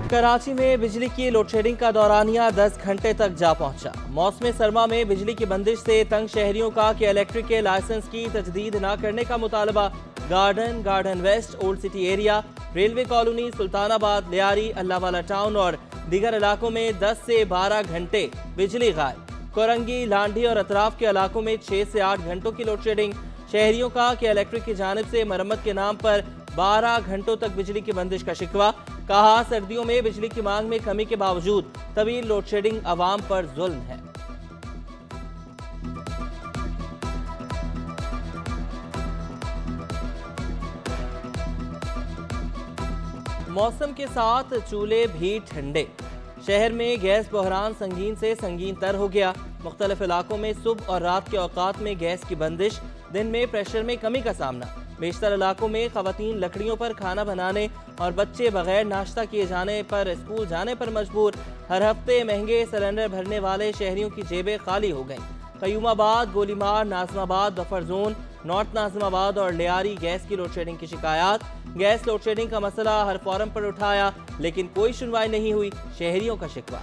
कराची में बिजली की लोडशेडिंग का दौरानिया 10 घंटे तक जा पहुंचा। मौसम सरमा में बिजली की बंदिश से तंग शहरियों का कि इलेक्ट्रिक के लाइसेंस की तजदीद न करने का मुतालबा। Garden West, Old City area, railway colony, Sultanabad, Lyari, Allahwala Town और दीगर इलाकों में 10 से 12 घंटे बिजली गायब। कोरंगी, लांडी और अतराफ के इलाकों में 6 से 8 घंटों की लोडशेडिंग। शहरियों का कि इलेक्ट्रिक की जानिब से मरम्मत के नाम पर 12 घंटों तक बिजली की बंदिश का शिकवा। कहा, सर्दियों में बिजली की मांग में कमी के बावजूद तवील लोडशेडिंग अवाम पर जुल्म है। मौसम के साथ चूल्हे भी ठंडे। शहर में गैस बहरान संगीन से संगीन तर हो गया। मुख्तलिफ इलाकों में सुबह और रात के औकात में गैस की बंदिश, दिन में प्रेशर में कमी का सामना। बेशतर इलाकों में खवातीन लकड़ियों पर खाना बनाने और बच्चे बगैर नाश्ता किए जाने पर स्कूल जाने पर मजबूर। हर हफ्ते महंगे सिलेंडर भरने वाले शहरियों की जेबें खाली हो गईं। Qayyumabad, Golimar, Nazimabad, Buffer Zone, North Nazimabad और लियारी गैस की लोडशेडिंग की शिकायत। गैस लोडशेडिंग का मसला हर फोरम पर उठाया, लेकिन कोई सुनवाई नहीं हुई। शहरियों का शिकवा।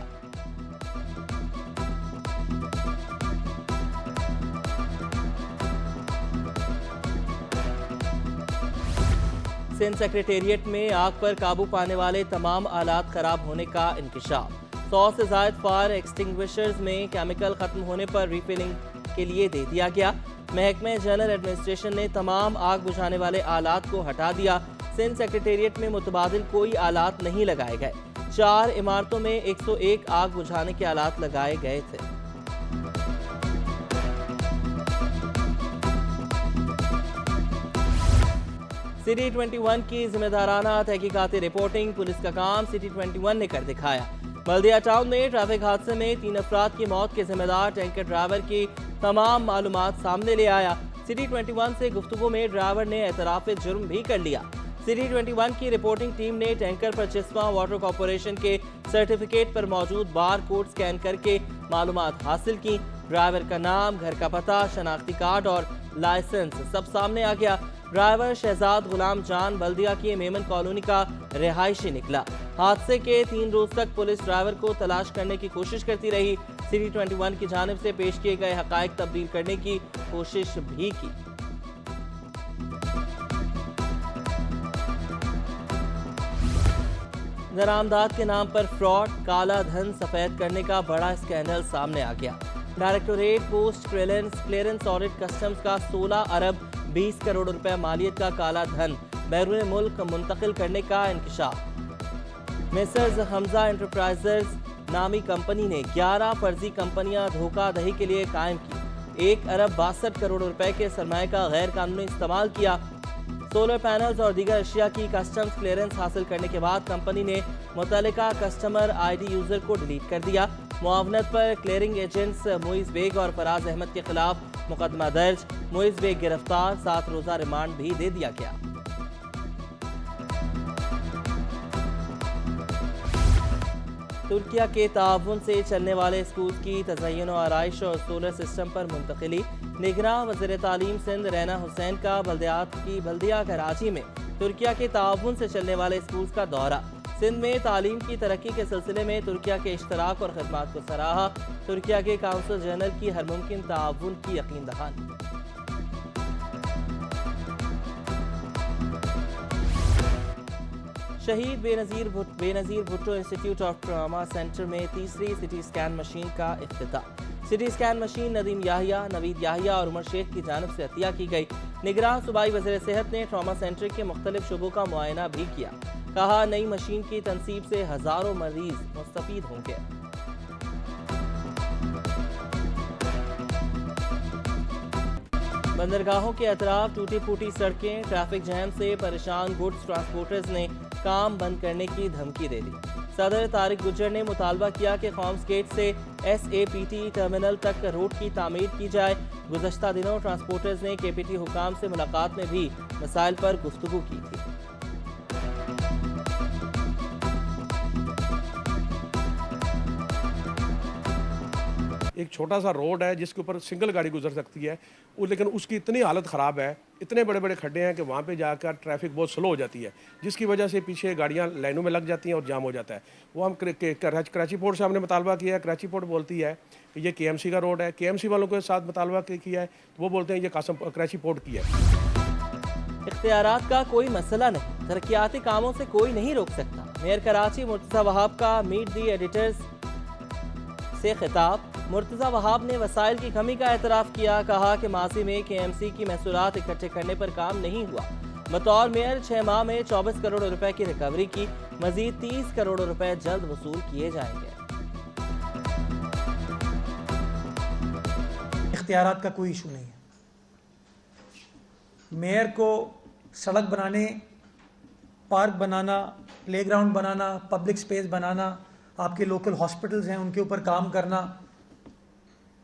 सिंध सेक्रेटेरिएट में आग पर काबू पाने वाले तमाम आलात खराब होने का इंकशाफ। 100 से ज्यादा फायर एक्सटिंग्विशर्स में केमिकल खत्म होने पर रिफिलिंग के लिए दे दिया गया। महकमे जनरल एडमिनिस्ट्रेशन ने तमाम आग बुझाने वाले आलात को हटा दिया। सिंध सेक्रेटेरिएट में मुतबादिल कोई आलात नहीं लगाए गए। 4 इमारतों में 101 आग बुझाने के आलात लगाए गए थे। सिटी 21 की जिम्मेदाराना तहकीकाती रिपोर्टिंग पुलिस का काम सिटी 21 ने कर दिखाया। बल्दिया टाउन में ट्रैफिक हादसे में 3 अफराद की मौत के जिम्मेदार टैंकर ड्राइवर की तमाम मालूमात सामने ले आया। सिटी 21 से गुफ्तगू में ड्राइवर ने एतराफ जुर्म भी कर लिया। सिटी 21 की रिपोर्टिंग टीम ने टैंकर पर चिस्पा वाटर कॉरपोरेशन के सर्टिफिकेट पर मौजूद बार कोड स्कैन करके मालूमात हासिल की। ड्राइवर का नाम, घर का पता, शनाख्ती कार्ड और लाइसेंस सब सामने आ गया। ड्राइवर शहजाद गुलाम जान बल्दिया की मेमन कॉलोनी का रिहायशी निकला। हादसे के 3 रोज तक पुलिस ड्राइवर को तलाश करने की कोशिश करती रही। सिटी 21 की जानिब से पेश किए गए हकायक तब्दील करने की कोशिश भी की। दरामदाद के नाम पर फ्रॉड, काला धन सफेद करने का बड़ा स्कैंडल सामने आ गया। Directorate post clearance audit customs का 16 अरब 20 करोड़ रुपए मालियत का काला धन बैरून मुल्क मुंतकिल करने का इंकशाफ। मिसेस हमजा एंटरप्राइजेज नामी कंपनी ने 11 फर्जी कंपनियां धोखाधड़ी के लिए कायम की। 1 अरब 62 करोड़ रुपए के सरमाए का गैर कानूनी इस्तेमाल किया। सोलर पैनल्स और दीगर अशिया की कस्टम्स क्लियरेंस हासिल करने के बाद कंपनी ने मुतल्लिका कस्टमर आईडी यूजर को डिलीट कर दिया। मुआवनत पर क्लियरिंग एजेंट्स मुइज बेग और फराज अहमद के खिलाफ मुकदमा दर्ज। मुइज बेग गिरफ्तार, 7 रोजा रिमांड भी दे दिया गया। तुर्किया के ताउन से चलने वाले स्कूल की तज़य्युन और आराइश और सोलर सिस्टम पर मुंतकिली। निगरान वज़ीर तालीम सिंध रैना हुसैन का बल्दिया कराची में तुर्किया के ताउन से चलने वाले स्कूल का दौरा। सिंध में तालीम की तरक्की के सिलसिले में तुर्किया के इश्तराक और खदमात को सराहा। तुर्किया के काउंसिल जनरल की हर मुमकिन ताउन की यकीन दहानी। Shaheed Benazir Bhutto Institute of Trauma Centre में तीसरी सिटी स्कैन मशीन का इफ्तिताह। CT scan machine Nadeem Yahya, Naveed Yahya और उमर शेख की जानिब से अतिया की गई। निगरान सूबाई वज़ीर सेहत ने ट्रामा सेंटर के मुख्तलिफ शुबों का मुआयना भी किया। कहा, नई मशीन की तनसीब से हजारों मरीज मुस्तफीद होंगे। बंदरगाहों के अतराफ टूटी फूटी सड़कें, ट्रैफिक जैम से परेशान गुड्स ट्रांसपोर्टर्स ने काम बंद करने की धमकी दे दी। सदर तारिक गुज्जर ने मुतालबा किया कि खॉम्स गेट से SAPT टर्मिनल तक रोड की तामीर की जाए। गुज़श्ता दिनों ट्रांसपोर्टर्स ने KPT हुकाम से मुलाकात में भी मसाइल पर गुफ्तगू की थी। एक छोटा सा रोड है जिसके ऊपर सिंगल गाड़ी गुजर सकती है, लेकिन उसकी इतनी हालत ख़राब है, इतने बड़े बड़े खड्डे हैं कि वहाँ पे जाकर ट्रैफिक बहुत स्लो हो जाती है, जिसकी वजह से पीछे गाड़ियाँ लाइनों में लग जाती हैं और जाम हो जाता है। वो हम कराची पोर्ट से हमने मुतालबा किया है। कराची पोर्ट बोलती है कि ये KMC का रोड है। KMC वालों के साथ मुतालबा किया है तो वो बोलते हैं ये कराची पोर्ट की है। इख्तियारात का कोई मसला नहीं, तरक्याती कामों से कोई नहीं रोक सकता। मेयर कराची मुर्तज़ा वहाब का मीट दी एडिटर्स से खिताब। मुर्तज़ा वहाब ने वसाइल की कमी का एतराफ़ किया, कहा कि माजी में KMC की महसूलात इकट्ठे करने पर काम नहीं हुआ। बतौर मेयर 6 माह में 24 करोड़ रुपए की रिकवरी की, मजीद 30 करोड़ रुपए जल्द वसूल किए जाएंगे। इख्तियारात का कोई इशू नहीं है। मेयर को सड़क बनाने, पार्क बनाना, प्लेग्राउंड बनाना, पब्लिक स्पेस बनाना, आपके लोकल हॉस्पिटल्स हैं उनके ऊपर काम करना,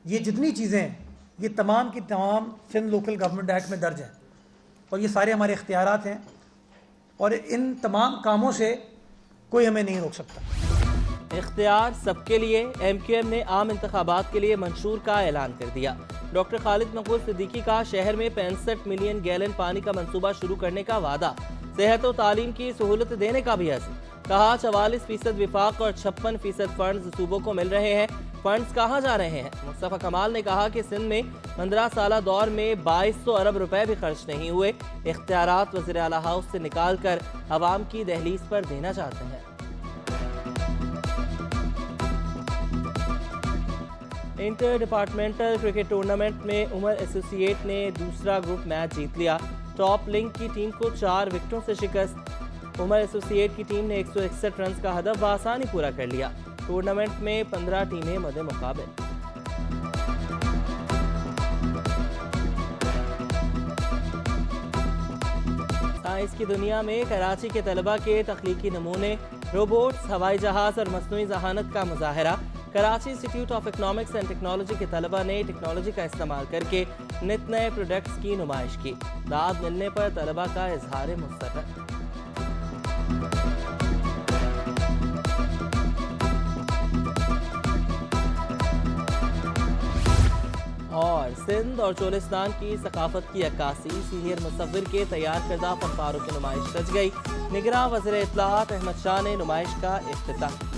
ये जितनी चीज़ें हैं ये तमाम की तमाम सिंध लोकल गवर्नमेंट एक्ट में दर्ज हैं और ये सारे हमारे इख्तियारात हैं और इन तमाम कामों से कोई हमें नहीं रोक सकता। इख्तियार सबके लिए। MQM ने आम इंतखाबात के लिए मंशूर का ऐलान कर दिया। डॉक्टर खालिद मकबूल सिद्दीकी का शहर में 65 मिलियन गैलन पानी का मंसूबा शुरू करने का वादा। सेहत और तालीम की सहूलत देने का भी अज़्म। कहा 44% विफाक और 56% फंड्स सूबों को मिल रहे हैं। फंड्स कहाँ जा रहे हैं? मुस्तफ़ा कमाल ने कहा कि सिंध में 15 साला दौर में 2200 अरब रुपए भी खर्च नहीं हुए। इख्तियारात वज़ीर आला हाउस से निकाल कर अवाम की दहलीज पर देना चाहते हैं। इंटर डिपार्टमेंटल क्रिकेट टूर्नामेंट में उमर एसोसिएट ने दूसरा ग्रुप मैच जीत लिया। टॉप लिंक की टीम को 4 विकेटों से शिकस्त। उमर एसोसिएट की टीम ने 161 रन का हदफ बआसानी पूरा कर लिया। टूर्नामेंट में 15 टीमें मद्दे मुकाबिल। साइंस की दुनिया में कराची के तलबा के तख्लीकी नमूने, रोबोट्स, हवाई जहाज और मसनूई जहानत का मुजाहरा। Karachi Institute of Economics and Technology के तलबा ने टेक्नोलॉजी का इस्तेमाल करके नित नए प्रोडक्ट्स की नुमाइश की। दाद मिलने पर तलबा का इजहार मुस्तरद। और सिंध और चोलिस्तान की सकाफत की अक्कासी, सीनियर मुसव्विर के तैयार करदा फनपारों की नुमाइश सज गई। निगरां वज़ीर इत्तलाआत अहमद शाह ने नुमाइश का इफ्तिताह